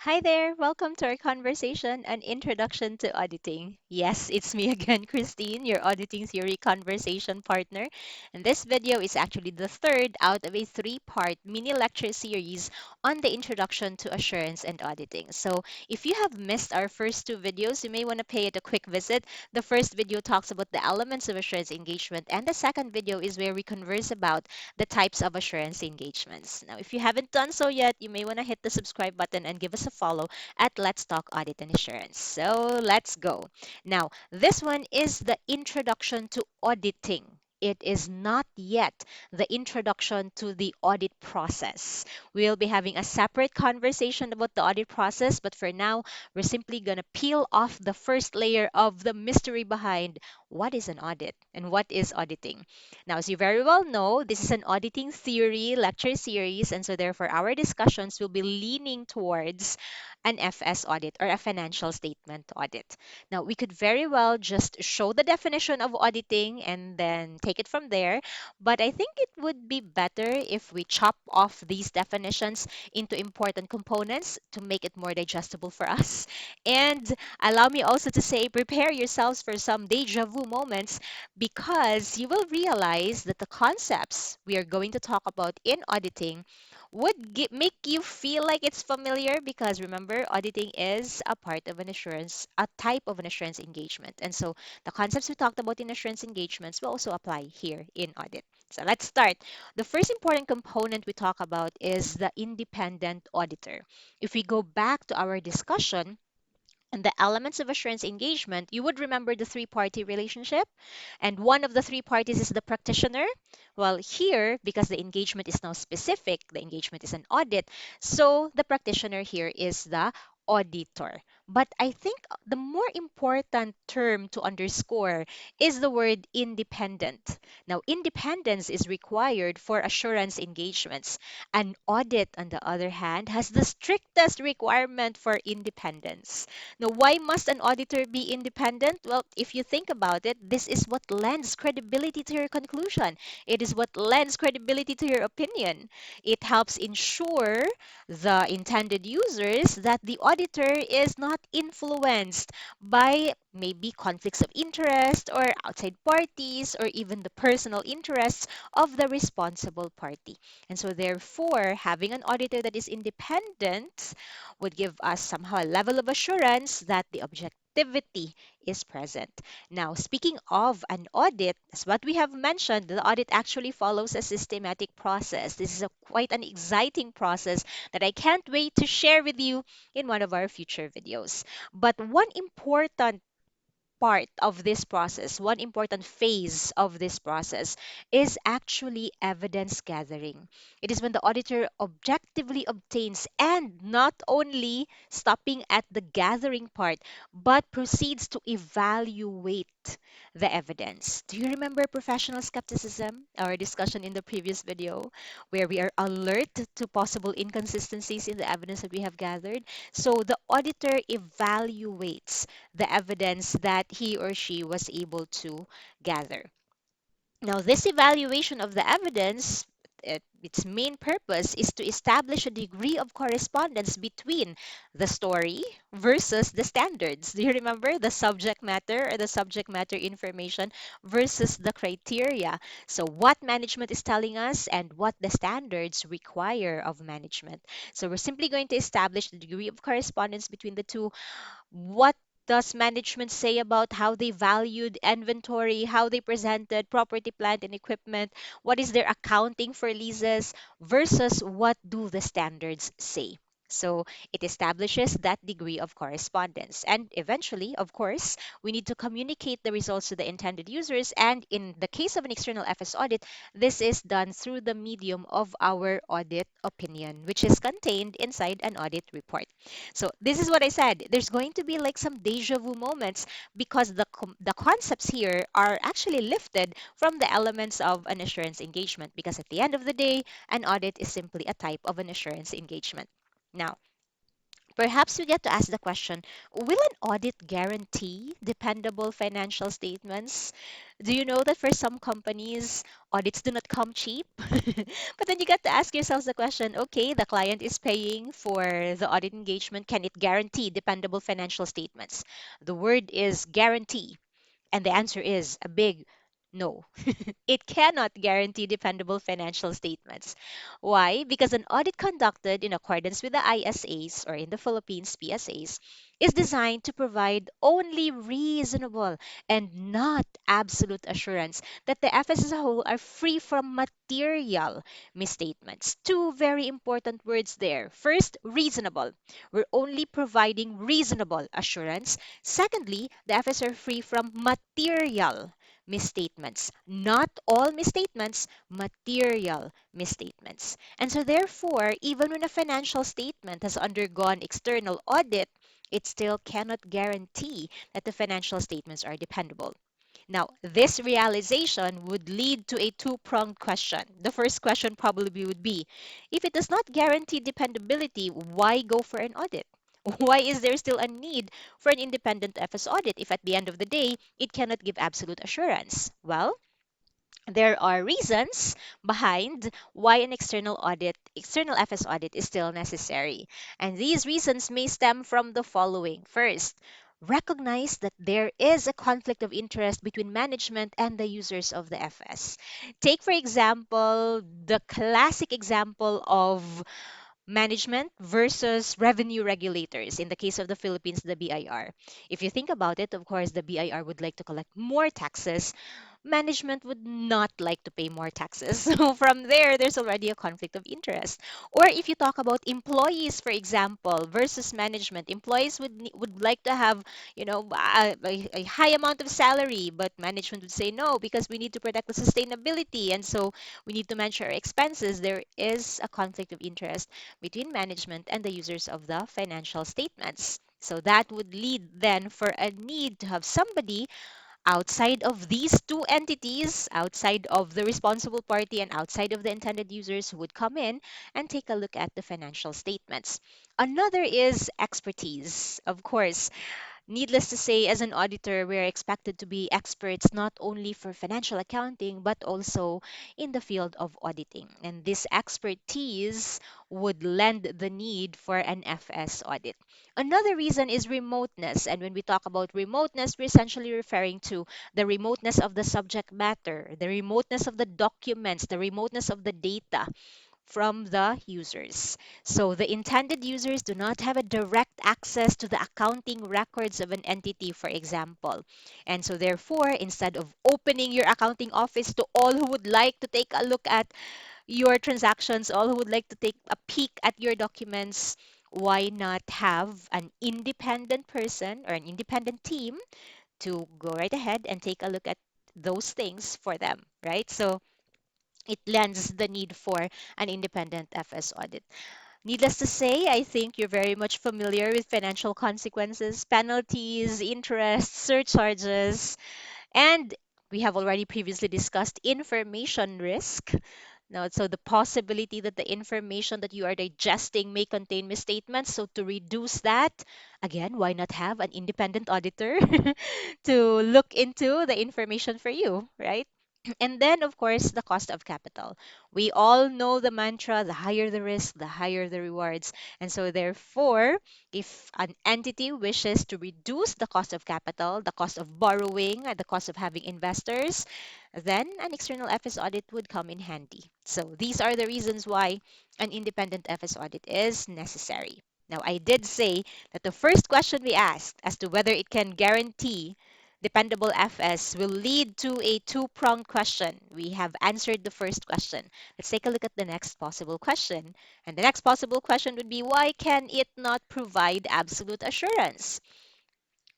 Hi there, welcome to our conversation and introduction to auditing. Yes, it's me again, Christine, your auditing theory conversation partner. And this video is actually the third out of a three-part mini lecture series on the introduction to assurance and auditing. So if you have missed our first two videos, you may want to pay it a quick visit. The first video talks about the elements of assurance engagement, and the second video is where we converse about the types of assurance engagements. Now, if you haven't done so yet, you may want to hit the subscribe button and give us a follow at Let's Talk Audit and Assurance. So let's go. Now, this one is the introduction to auditing. It is not yet the introduction to the audit process. We'll be having a separate conversation about the audit process, but for now, we're simply going to peel off the first layer of the mystery behind what is an audit and what is auditing. Now, as you very well know, this is an auditing theory lecture series, and so therefore our discussions will be leaning towards an FS audit or a financial statement audit. Now, we could very well just show the definition of auditing and then take it from there, but I think it would be better if we chop off these definitions into important components to make it more digestible for us. And allow me also to say, prepare yourselves for some deja vu moments because you will realize that the concepts we are going to talk about in auditing would make you feel like it's familiar because remember, auditing is a part of an assurance, a type of an assurance engagement. And so the concepts we talked about in assurance engagements will also apply here in audit. So let's start. The first important component we talk about is the independent auditor. If we go back to our discussion, and the elements of assurance engagement, you would remember the three-party relationship. And one of the three parties is the practitioner. Well, here, because the engagement is now specific, the engagement is an audit. So the practitioner here is the auditor. But I think the more important term to underscore is the word independent. Now, independence is required for assurance engagements. An audit, on the other hand, has the strictest requirement for independence. Now, why must an auditor be independent? Well, if you think about it, this is what lends credibility to your conclusion. It is what lends credibility to your opinion. It helps ensure the intended users that the auditor is not influenced by maybe conflicts of interest or outside parties or even the personal interests of the responsible party. And so, therefore, having an auditor that is independent would give us somehow a level of assurance that the objectivity is present. Now, speaking of an audit, as what we have mentioned, the audit actually follows a systematic process. This is quite an exciting process that I can't wait to share with you in one of our future videos. But one important part of this process, one important phase of this process is actually evidence gathering. It is when the auditor objectively obtains and not only stopping at the gathering part, but proceeds to evaluate the evidence. Do you remember professional skepticism, our discussion in the previous video, where we are alert to possible inconsistencies in the evidence that we have gathered? So the auditor evaluates the evidence that he or she was able to gather. Now, this evaluation of the evidence, its main purpose is to establish a degree of correspondence between the story versus the standards. Do you remember the subject matter or the subject matter information versus the criteria? So, what management is telling us and what the standards require of management. So, we're simply going to establish the degree of correspondence between the two. What does management say about how they valued inventory, how they presented property, plant, and equipment? What is their accounting for leases versus what do the standards say? So it establishes that degree of correspondence. And eventually, of course, we need to communicate the results to the intended users. And in the case of an external FS audit, this is done through the medium of our audit opinion, which is contained inside an audit report. So this is what I said. There's going to be like some deja vu moments because the concepts here are actually lifted from the elements of an assurance engagement because at the end of the day, an audit is simply a type of an assurance engagement. Now, Perhaps we get to ask the question, will an audit guarantee dependable financial statements? Do you know that for some companies, audits do not come cheap? But then you get to ask yourselves the question, okay, the client is paying for the audit engagement. Can it guarantee dependable financial statements? The word is guarantee. And the answer is a big no. It cannot guarantee dependable financial statements. Why? Because an audit conducted in accordance with the ISAs, or in the Philippines, PSAs, is designed to provide only reasonable and not absolute assurance that the FS as a whole are free from material misstatements. Two very important words there. First, reasonable. We're only providing reasonable assurance. Secondly, the FS are free from material misstatements. Not all misstatements, material misstatements. And so, therefore, even when a financial statement has undergone external audit, it still cannot guarantee that the financial statements are dependable. Now, this realization would lead to a two-pronged question. The first question probably would be, if it does not guarantee dependability, why go for an audit? Why is there still a need for an independent FS audit if at the end of the day it cannot give absolute assurance? Well, there are reasons behind why an external FS audit is still necessary. And these reasons may stem from the following. First, recognize that there is a conflict of interest between management and the users of the FS. Take, for example, the classic example of management versus revenue regulators. In the case of the Philippines, the BIR. If you think about it, of course, the BIR would like to collect more taxes. Management would not like to pay more taxes. So from there, there's already a conflict of interest. Or if you talk about employees, for example, versus management, employees would like to have, a high amount of salary, but management would say no because we need to protect the sustainability, and so we need to manage our expenses. There is a conflict of interest between management and the users of the financial statements. So that would lead then for a need to have somebody outside of these two entities, outside of the responsible party and outside of the intended users, who would come in and take a look at the financial statements. Another is expertise. Of course, needless to say, as an auditor, we're expected to be experts not only for financial accounting, but also in the field of auditing. And this expertise would lend the need for an FS audit. Another reason is remoteness. And when we talk about remoteness, we're essentially referring to the remoteness of the subject matter, the remoteness of the documents, the remoteness of the data from the users. So the intended users do not have a direct access to the accounting records of an entity, for example. And so therefore, instead of opening your accounting office to all who would like to take a look at your transactions, all who would like to take a peek at your documents, why not have an independent person or an independent team to go right ahead and take a look at those things for them, right? So it lends the need for an independent FS audit. Needless to say, I think you're very much familiar with financial consequences, penalties, interest, surcharges, and we have already previously discussed information risk. Now, so the possibility that the information that you are digesting may contain misstatements. So to reduce that, again, why not have an independent auditor to look into the information for you, right? And then, of course, the cost of capital. We all know the mantra, the higher the risk, the higher the rewards. And so, therefore, if an entity wishes to reduce the cost of capital, the cost of borrowing, and the cost of having investors, then an external FS audit would come in handy. So, these are the reasons why an independent FS audit is necessary. Now, I did say that the first question we asked as to whether it can guarantee dependable FS will lead to a two-pronged question. We have answered the first question. Let's take a look at the next possible question. And the next possible question would be, why can it not provide absolute assurance?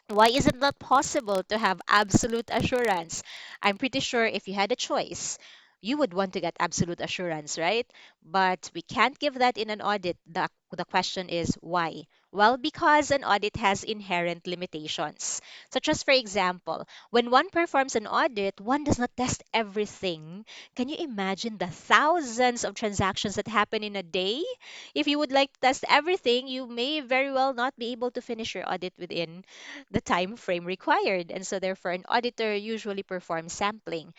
Why is it not possible to have absolute assurance? I'm pretty sure if you had a choice, you would want to get absolute assurance, right? But we can't give that in an audit. The question is why? Well, because an audit has inherent limitations. Such as, for example, when one performs an audit, one does not test everything. Can you imagine the thousands of transactions that happen in a day? If you would like to test everything, you may very well not be able to finish your audit within the time frame required. And so, therefore, an auditor usually performs sampling.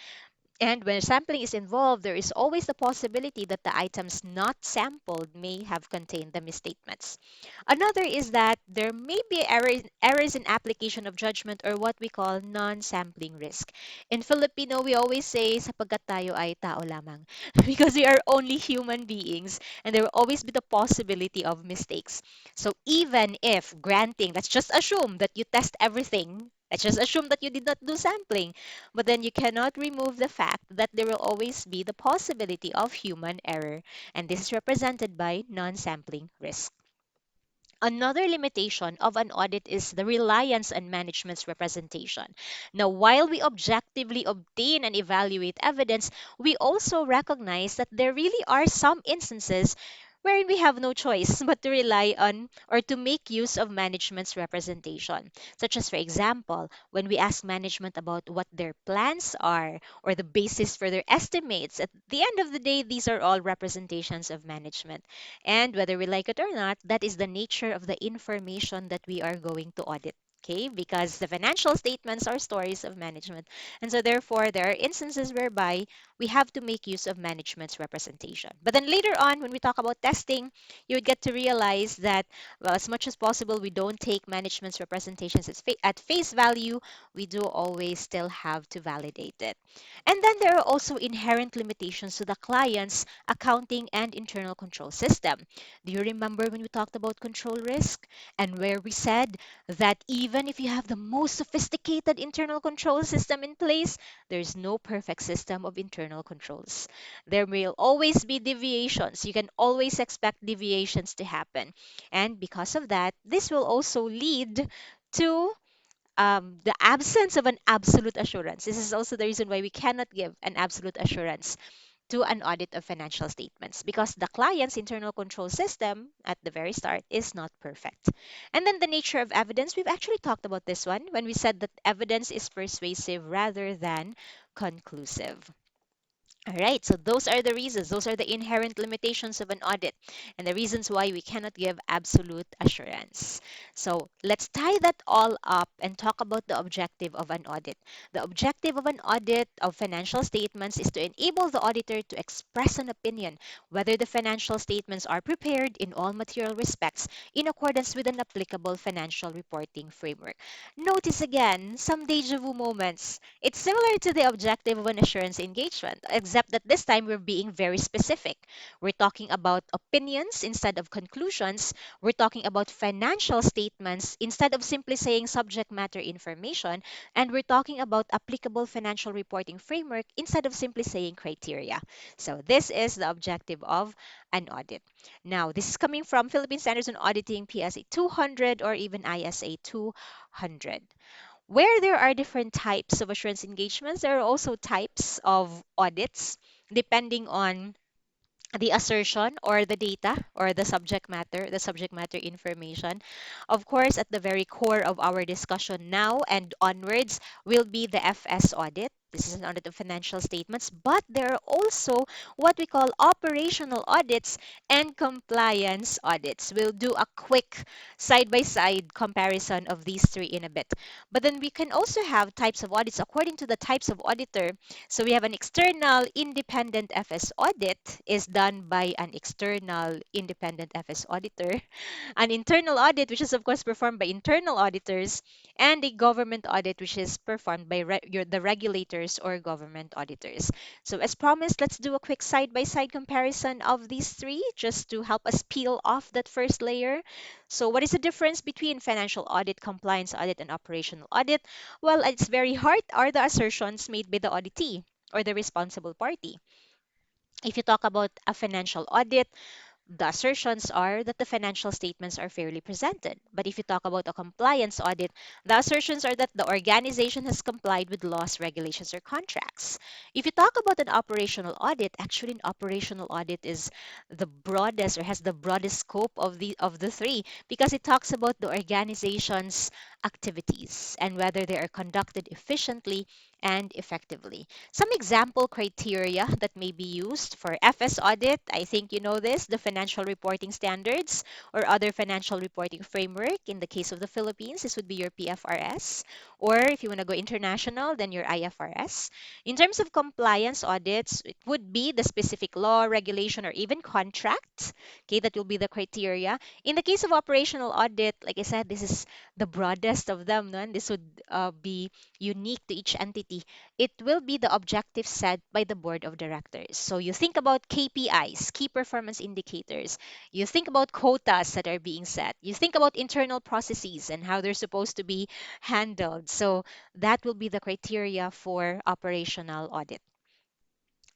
And when sampling is involved, there is always the possibility that the items not sampled may have contained the misstatements. Another is that there may be errors in application of judgment, or what we call non-sampling risk. In Filipino, we always say, sapagkat tayo ay tao lamang, because we are only human beings, and there will always be the possibility of mistakes. So even if granting, let's just assume that you test everything, let's just assume that you did not do sampling, but then you cannot remove the fact that there will always be the possibility of human error, and this is represented by non-sampling risk. Another limitation of an audit is the reliance on management's representation. Now, while we objectively obtain and evaluate evidence, we also recognize that there really are some instances wherein we have no choice but to rely on or to make use of management's representation. Such as, for example, when we ask management about what their plans are or the basis for their estimates, at the end of the day, these are all representations of management. And whether we like it or not, that is the nature of the information that we are going to audit. Okay, because the financial statements are stories of management. And so, therefore, there are instances whereby we have to make use of management's representation. But then later on, when we talk about testing, you would get to realize that, well, as much as possible, we don't take management's representations at face value. We do always still have to validate it. And then there are also inherent limitations to the client's accounting and internal control system. Do you remember when we talked about control risk and where we said that even if you have the most sophisticated internal control system in place, there's no perfect system of internal controls. There will always be deviations. You can always expect deviations to happen. And because of that, this will also lead to the absence of an absolute assurance. This is also the reason why we cannot give an absolute assurance to an audit of financial statements, because the client's internal control system at the very start is not perfect. And then the nature of evidence, we've actually talked about this one when we said that evidence is persuasive rather than conclusive. All right, so those are the reasons, those are the inherent limitations of an audit and the reasons why we cannot give absolute assurance. So let's tie that all up and talk about the objective of an audit. The objective of an audit of financial statements is to enable the auditor to express an opinion whether the financial statements are prepared in all material respects in accordance with an applicable financial reporting framework. Notice again some deja vu moments. It's similar to the objective of an assurance engagement, except that this time we're being very specific. We're talking about opinions instead of conclusions. We're talking about financial statements instead of simply saying subject matter information. And we're talking about applicable financial reporting framework instead of simply saying criteria. So this is the objective of an audit. Now, this is coming from Philippine Standards on Auditing PSA 200 or even ISA 200. Where there are different types of assurance engagements, there are also types of audits depending on the assertion or the data or the subject matter information. Of course, at the very core of our discussion now and onwards will be the FS audit. This is an audit of financial statements, but there are also what we call operational audits and compliance audits. We'll do a quick side by side comparison of these three in a bit. But then we can also have types of audits according to the types of auditor. So we have an external independent FS audit is done by an external independent FS auditor, an internal audit, which is of course performed by internal auditors, and a government audit, which is performed by the regulators or government auditors. So as promised, let's do a quick side-by-side comparison of these three just to help us peel off that first layer. So what is the difference between financial audit, compliance audit, and operational audit? Well, its very heart are the assertions made by the auditee or the responsible party. If you talk about a financial audit, The assertions are that the financial statements are fairly presented. But if you talk about a compliance audit, the assertions are that the organization has complied with laws, regulations, or contracts. If you talk about an operational audit, actually an operational audit is the broadest or has the broadest scope of the three because it talks about the organization's activities and whether they are conducted efficiently and effectively. Some example criteria that may be used for FS audit, I think you know this, the financial reporting standards or other financial reporting framework. In the case of the Philippines, this would be your PFRS. Or if you want to go international, then your IFRS. In terms of compliance audits, it would be the specific law, regulation, or even contract. Okay, that will be the criteria. In the case of operational audit, like I said, this is the broadest of them, no? And this would be unique to each entity. It will be the objectives set by the board of directors. So you think about KPIs, key performance indicators. You think about quotas that are being set. You think about internal processes and how they're supposed to be handled. So that will be the criteria for operational audit.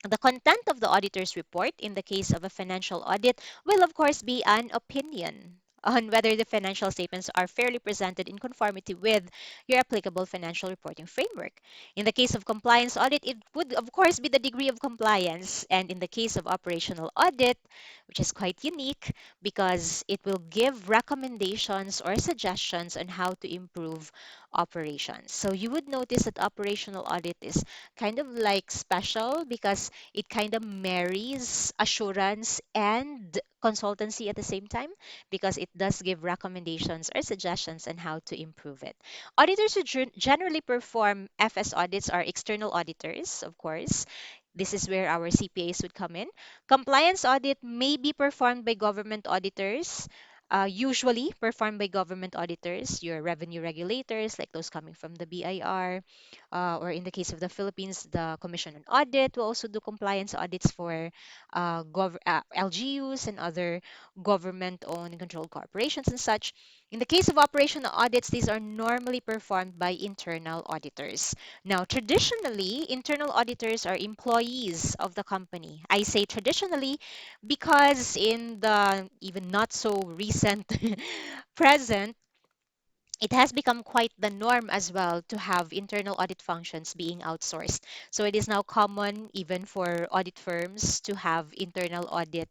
The content of the auditor's report in the case of a financial audit will, of course, be an opinion on whether the financial statements are fairly presented in conformity with your applicable financial reporting framework. In the case of compliance audit, it would, of course, be the degree of compliance. And in the case of operational audit, which is quite unique because it will give recommendations or suggestions on how to improve operations. So you would notice that operational audit is kind of like special because it kind of marries assurance and consultancy at the same time because it does give recommendations or suggestions on how to improve it. Auditors who generally perform FS audits are external auditors, of course. This is where our CPAs would come in. Compliance audit may be performed by government auditors, usually performed by government auditors, your revenue regulators, like those coming from the BIR, or in the case of the Philippines, the Commission on Audit will also do compliance audits for LGUs and other government-owned and controlled corporations and such. In the case of operational audits, these are normally performed by internal auditors. Now, traditionally, internal auditors are employees of the company. I say traditionally because in the even not so recent present, it has become quite the norm as well to have internal audit functions being outsourced. So it is now common even for audit firms to have internal audit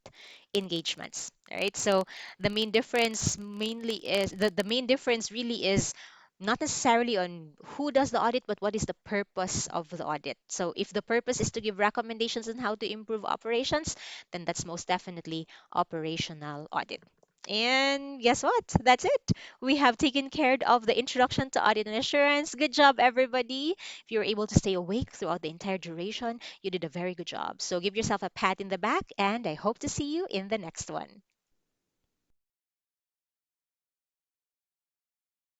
engagements. Right? So the main difference mainly is the main difference really is not necessarily on who does the audit, but what is the purpose of the audit. So if the purpose is to give recommendations on how to improve operations, then that's most definitely operational audit. And guess what? That's it. We have taken care of the introduction to audit and assurance. Good job, everybody. If you were able to stay awake throughout the entire duration, you did a very good job. So give yourself a pat in the back, and I hope to see you in the next one.